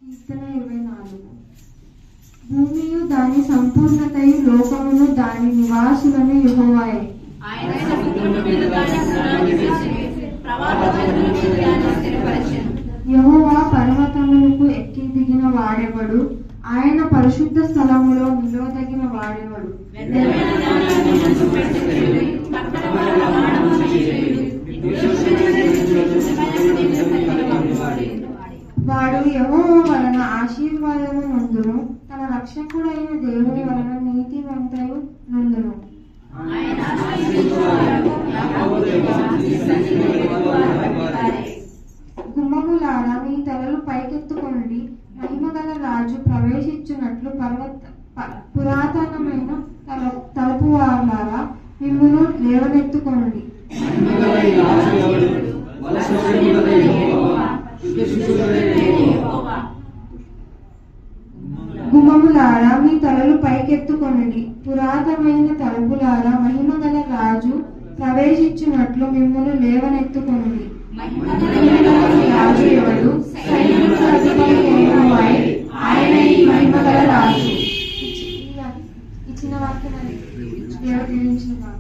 కీర్తన 24. భూమియు దాని సంపూర్ణతయు లోకమును దాని నివాసులను యెహోవాయే. యెహోవా పర్వతములకు ఎక్కి దిగిన వాడెవడు? ఆయన పరిశుద్ధ స్థలములో నిలవదగిన వాడెవడు? వాడు యెహోవా వలన ఆశీర్వాదము నొందును, తన రక్షకుడైన దేవుని వలన నీతిమంతయు నొందును. గుమ్మములారా మీ తలలు పైకెత్తుకొనుడి, మహిమగల రాజు ప్రవేశించున్నట్లు పురాతనమైన తలుపువారులారా మిమ్మును లేవనెత్తుకొనుడి. గుమ్మములారా మీ తలలు పైకెత్తుకొనుడి, పురాతనమైన తలుపులారా మహిమగల రాజు ప్రవేశించున్నట్లు మిమ్మును లేవనెత్తుకొనుడి. రాజు ఎవడు? సైన్యములకు అధిపతి యెహోవాయే, ఆయన ఈ మహిమగల రాజు. ఇచ్చిన వాక్యం దేవుడు దీవించును గాక.